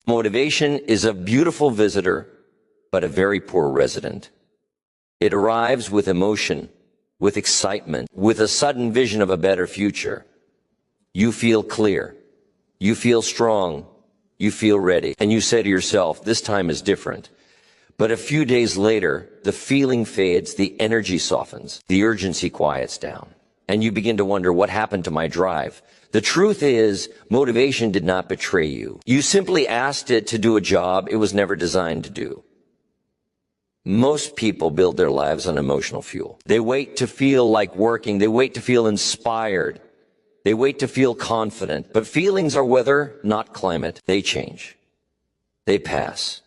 Motivation is a beautiful visitor, but a very poor resident. It arrives with emotion, with excitement, with a sudden vision of a better future. You feel clear. You feel strong. You feel ready. And you say to yourself, this time is different. But a few days later, the feeling fades, the energy softens, the urgency quiets down, and you begin to wonder what happened to my drive. The truth is, motivation did not betray you. You simply asked it to do a job it was never designed to do. Most people build their lives on emotional fuel. They wait to feel like working. They wait to feel inspired. They wait to feel confident. But feelings are weather, not climate. They change. They pass.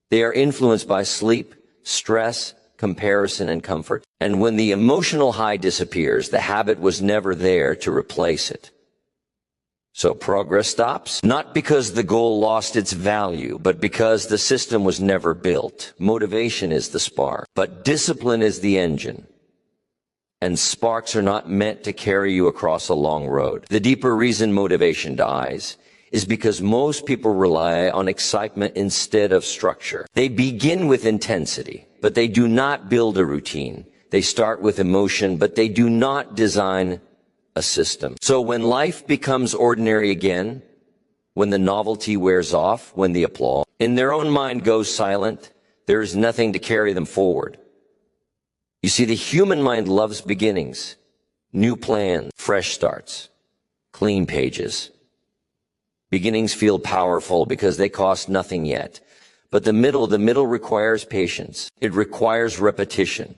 They are influenced by sleep, stress, comparison, and comfort. And when the emotional high disappears, the habit was never there to replace it. So progress stops, not because the goal lost its value, but because the system was never built. Motivation is the spark, but discipline is the engine. And sparks are not meant to carry you across a long road. The deeper reason motivation dies is because most people rely on excitement instead of structure. They begin with intensity, but they do not build a routine. They start with emotion, but they do not design a system. So when life becomes ordinary again, when the novelty wears off, when the applause in their own mind goes silent, there is nothing to carry them forward. You see, the human mind loves beginnings, new plans, fresh starts, clean pages. Beginnings feel powerful because they cost nothing yet. But the middle requires patience. It requires repetition.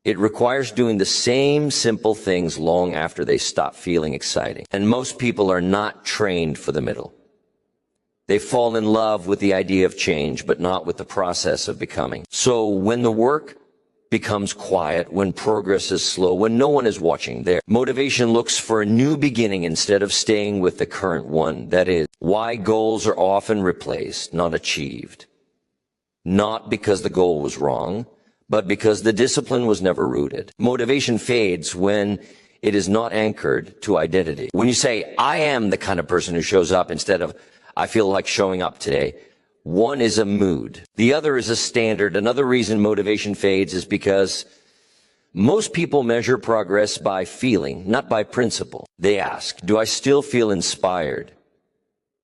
It requires doing the same simple things long after they stop feeling exciting. And most people are not trained for the middle. They fall in love with the idea of change, but not with the process of becoming. So when the work becomes quiet, when progress is slow, when no one is watching there, motivation looks for a new beginning instead of staying with the current one. That is why goals are often replaced, not achieved. Not because the goal was wrong, but because the discipline was never rooted. Motivation fades when it is not anchored to identity. When you say, I am the kind of person who shows up instead of, I feel like showing up today, one is a mood. The other is a standard. Another reason motivation fades is because most people measure progress by feeling, not by principle. They ask, do I still feel inspired?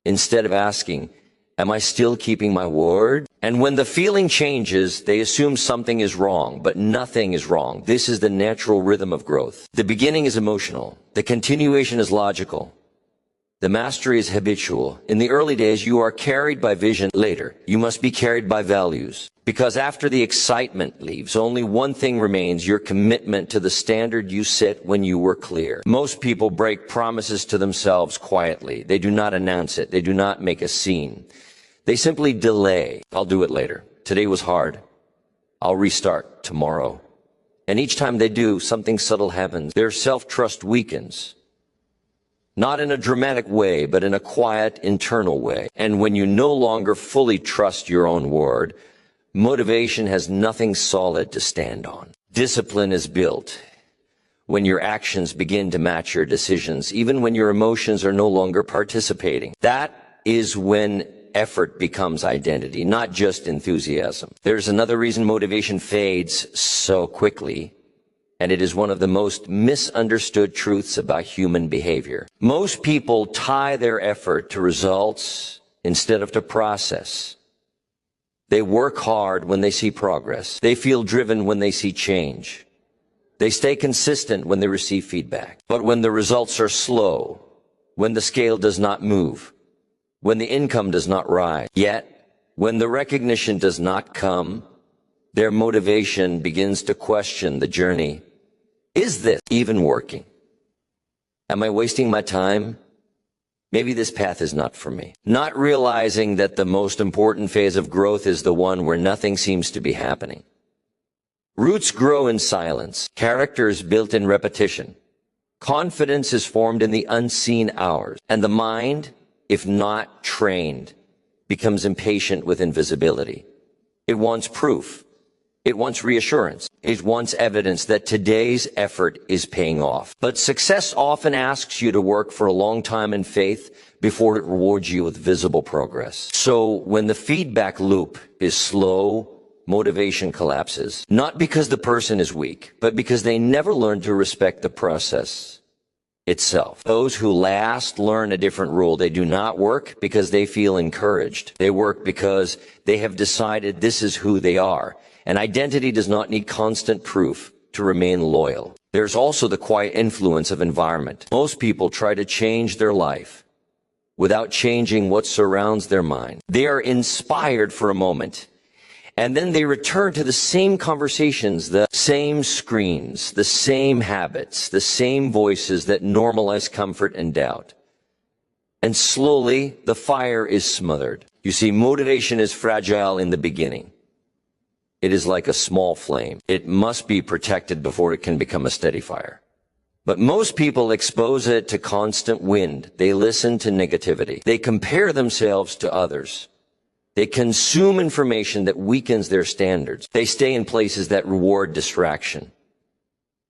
Instead of asking, am I still keeping my word? And when the feeling changes, they assume something is wrong, but nothing is wrong. This is the natural rhythm of growth. The beginning is emotional. The continuation is logical. The mastery is habitual. In the early days, you are carried by vision. Later, you must be carried by values. Because after the excitement leaves, only one thing remains, your commitment to the standard you set when you were clear. Most people break promises to themselves quietly. They do not announce it. They do not make a scene. They simply delay. I'll do it later. Today was hard. I'll restart tomorrow. And each time they do, something subtle happens. Their self-trust weakens. Not in a dramatic way, but in a quiet, internal way. And when you no longer fully trust your own word, motivation has nothing solid to stand on. Discipline is built when your actions begin to match your decisions, even when your emotions are no longer participating. That is when effort becomes identity, not just enthusiasm. There's another reason motivation fades so quickly, and it is one of the most misunderstood truths about human behavior. Most people tie their effort to results instead of to process. They work hard when they see progress. They feel driven when they see change. They stay consistent when they receive feedback. But when the results are slow, when the scale does not move, when the income does not rise, yet when the recognition does not come, their motivation begins to question the journey. Is this even working? Am I wasting my time? Maybe this path is not for me. Not realizing that the most important phase of growth is the one where nothing seems to be happening. Roots grow in silence. Character is built in repetition. Confidence is formed in the unseen hours. And the mind, if not trained, becomes impatient with invisibility. It wants proof. It wants reassurance. It wants evidence that today's effort is paying off. But success often asks you to work for a long time in faith before it rewards you with visible progress. So when the feedback loop is slow, motivation collapses, not because the person is weak, but because they never learned to respect the process itself. Those who last learn a different rule. They do not work because they feel encouraged. They work because they have decided this is who they are. And identity does not need constant proof to remain loyal. There's also the quiet influence of environment. Most people try to change their life without changing what surrounds their mind. They are inspired for a moment, and then they return to the same conversations, the same screens, the same habits, the same voices that normalize comfort and doubt. And slowly, the fire is smothered. You see, motivation is fragile in the beginning. It is like a small flame. It must be protected before it can become a steady fire. But most people expose it to constant wind. They listen to negativity. They compare themselves to others. They consume information that weakens their standards. They stay in places that reward distraction.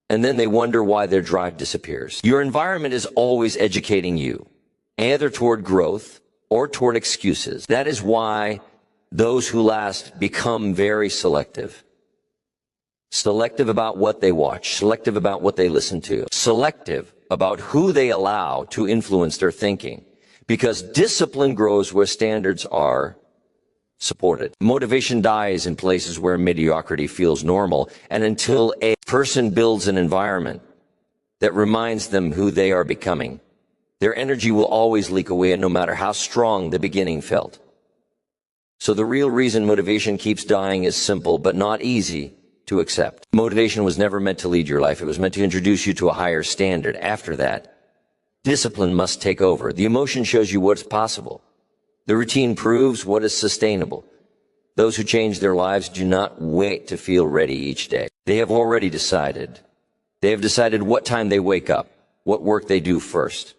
And then they wonder why their drive disappears. Your environment is always educating you, either toward growth or toward excuses. That is why those who last become very selective. Selective about what they watch, selective about what they listen to, selective about who they allow to influence their thinking. Because discipline grows where standards are supported. Motivation dies in places where mediocrity feels normal, and until a person builds an environment that reminds them who they are becoming, their energy will always leak away, no matter how strong the beginning felt. So the real reason motivation keeps dying is simple, but not easy to accept. Motivation was never meant to lead your life. It was meant to introduce you to a higher standard. After that, discipline must take over. The emotion shows you what's possible. The routine proves what is sustainable. Those who change their lives do not wait to feel ready each day. They have already decided. They have decided what time they wake up, what work they do first,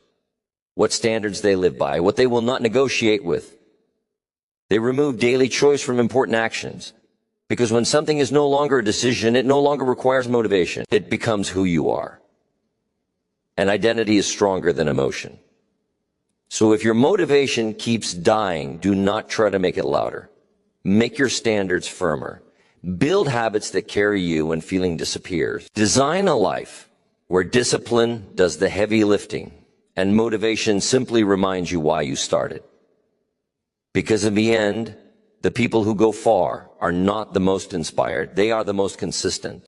what standards they live by, what they will not negotiate with. They remove daily choice from important actions, because when something is no longer a decision, it no longer requires motivation. It becomes who you are. And identity is stronger than emotion. So if your motivation keeps dying, do not try to make it louder. Make your standards firmer. Build habits that carry you when feeling disappears. Design a life where discipline does the heavy lifting and motivation simply reminds you why you started. Because in the end, the people who go far are not the most inspired. They are the most consistent.